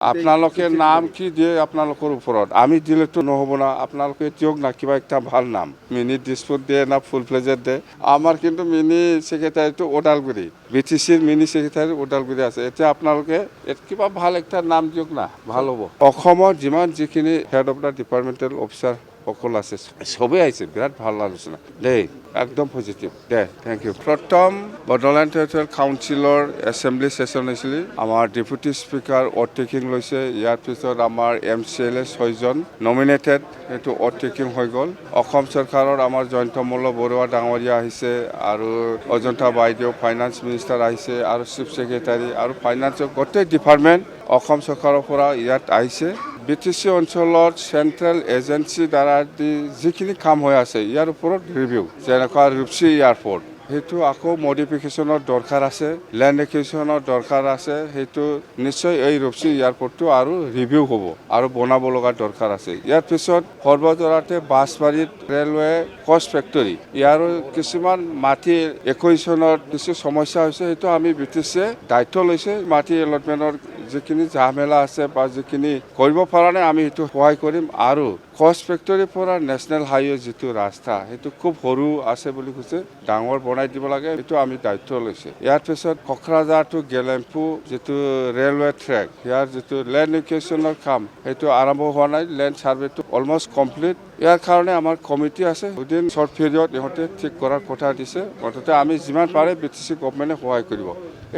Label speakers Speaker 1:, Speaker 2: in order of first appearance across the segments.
Speaker 1: আপোনালোকে নাম কি দিয়ে আপোনালোকৰ ওপৰত আমি দিলেতো নহ'ব না আপোনালোকে দিয়ক না কিবা একটা ভাল নাম মিনি দিছপুৰ দিয়ে না ফুল প্লেজত দিয়ে আমাৰ কিন্তু মিনি ছেক্ৰেটাৰীটো ওদালগুৰি BTCৰ মিনি ছেক্ৰেটাৰী ওদালগুৰি আছে এতিয়া আপোনালোকে কিবা ভাল একটা নাম দিয়ক না ভাল হ'ব অসমৰ যিমান যিখিনি head of the departmental officer সকল আছে সবেই আহিছে বিৰাট ভাল আলোচনা দেই একদম পজিটিভ দে থেংক ইউ প্ৰথম বডোলেণ্ড টেৰিটৰিয়েল কাউন্সিলৰ এছেম্বলি ছেছন হৈছিল আমাৰ ডেপুটি স্পীকাৰ অথ টেকিং লৈছে ইয়াৰ পিছত আমাৰ MCLA 6জন নমিনেটেড এইটো অথ টেকিং হৈ গ'ল অসম চৰকাৰৰ আমাৰ জয়ন্তমল্ল বৰুৱা ডাঙৰীয়া আহিছে আৰু অজন্তা বাইদেউ ফাইনেন্স মিনিষ্টাৰ আহিছে আৰু চিফ ছেক্ৰেটাৰী আৰু ফাইনেন্সৰ গোটেই ডিপাৰ্টমেণ্ট অসম চৰকাৰৰ পৰা ইয়াত আহিছে BTC অঞ্চলত চেণ্ট্ৰেল এজেঞ্চি দ্বাৰা যিখিনি কাম হৈ আছে ইয়াৰ ওপৰত ৰিভিউ যেনেকুৱা ৰূপসী এয়াৰপৰ্ট সেইটো আকৌ মডিফিকেশ্যনৰ দৰকাৰ আছে লেণ্ড একুইজিশ্যনৰ দৰকাৰ আছে সেইটো নিশ্চয় এই ৰূপসী এয়াৰপৰ্টটো আৰু ৰিভিউ হ'ব আৰু বনাব লগা দৰকাৰ আছে ইয়াৰ পিছত সৰ্বজৰাতে বাছবাৰীত ৰেলৱে কষ্ট ফেক্টৰী ইয়াৰো কিছুমান মাটি একুইজিশ্যনৰ কিছু সমস্যা হৈছে সেইটো আমি BTCয়ে দায়িত্ব লৈছে মাটি এলটমেণ্টৰ যিখিনি ঝামেলা আছে বা যিখিনি কৰিব পৰা নাই আমি সেইটো সহায় কৰিম আৰু কষ্ট ফেক্টৰীৰ পৰা নেশ্যনেল হাইৱে যিটো ৰাস্তা সেইটো খুব সৰু আছে বুলি কৈছে ডাঙৰ বনাই দিব লাগে সেইটো আমি দায়িত্ব লৈছে ইয়াৰ পিছত কোকৰাঝাৰ টু গেলেম্পু যিটো ৰেলৱে ট্ৰেক ইয়াৰ যিটো লেণ্ড একুইজিশ্যনৰ কাম সেইটো আৰম্ভ হোৱা নাই লেণ্ড ছাৰ্ভেটো অলমষ্ট কমপ্লিট ইয়াৰ কাৰণে আমাৰ কমিটি আছে উইদিন শ্বৰ্ট পিৰিয়ড ইহঁতে ঠিক কৰাৰ কথা দিছে মুঠতে আমি যিমান পাৰে BTC গভৰ্ণমেণ্টে সহায় কৰিব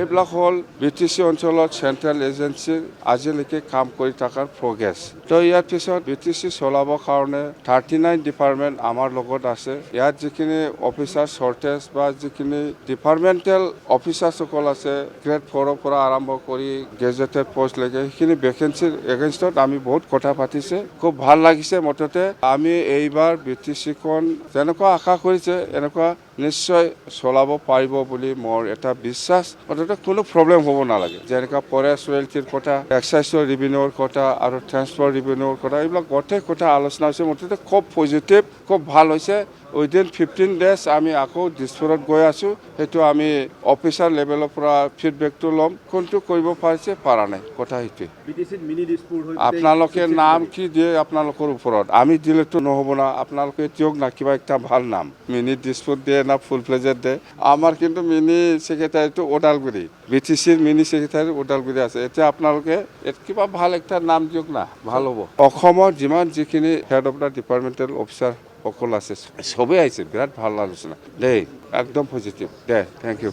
Speaker 1: এইবিলাক হ'ল BTC অঞ্চলত চেণ্ট্ৰেল এজেঞ্চিৰ আজিলৈকে কাম কৰি থকাৰ প্ৰগ্ৰেছ তো ইয়াৰ পিছত BTC চলাবৰ কাৰণে 39 ডিপাৰ্টমেণ্ট আমাৰ লগত আছে ইয়াত যিখিনি অফিচাৰ শ্বৰ্টেজ বা যিখিনি ডিপাৰ্টমেণ্টেল অফিচাৰসকল আছে গ্ৰেড 4ৰ পৰা আৰম্ভ কৰি গেজেটেড পষ্টলৈকে সেইখিনি ভেকেঞ্চিৰ এগেইনষ্টত আমি বহুত কথা পাতিছে খুব ভাল লাগিছে মুঠতে আমি এইবাৰ BTCখন যেনেকুৱা আশা কৰিছে এনেকুৱা নিশ্চয় চলাব পাৰিব বুলি মোৰ এটা বিশ্বাস মুঠতে কোনো প্ৰব্লেম হ'ব নালাগে যেনেকুৱা ফৰেষ্ট ৰয়েলটিৰ কথা এক্সাইজৰ ৰিভিনিউৰ কথা আৰু ট্ৰেন্সপৰ্ট ৰিভিনিউৰ কথা এইবিলাক গোটেই কথা আলোচনা হৈছে মুঠতে খুব পজিটিভ খুব ভাল হৈছে উইদিন 15 ডেজ আমি আকৌ দিছপুৰত গৈ আছোঁ সেইটো আমি অফিচাৰ লেভেলৰ পৰা ফিডবেকটো ল'ম কোনটো কৰিব পাৰিছে পৰা নাই কথা সেইটোৱে আপোনালোকে নাম কি দিয়ে আপোনালোকৰ ওপৰত আমি দিলেতো নহ'ব না আপোনালোকে দিয়ক না কিবা একটা ভাল নাম মিনি দিছপুৰ দিয়ে না ফুল প্লেজত দিয়ে আমাৰ কিন্তু মিনি ছেক্ৰেটাৰীটো ওদালগুৰি BTCৰ মিনি ছেক্ৰেটাৰী ওদালগুৰি আছে এতিয়া আপোনালোকে কিবা ভাল একটা নাম দিয়ক না ভাল হ'ব অসমৰ যিমান যিখিনি head of the departmental officer সকল আছে সবেই আহিছে বিৰাট ভাল আলোচনা দেই একদম পজিটিভ দে থেংক ইউ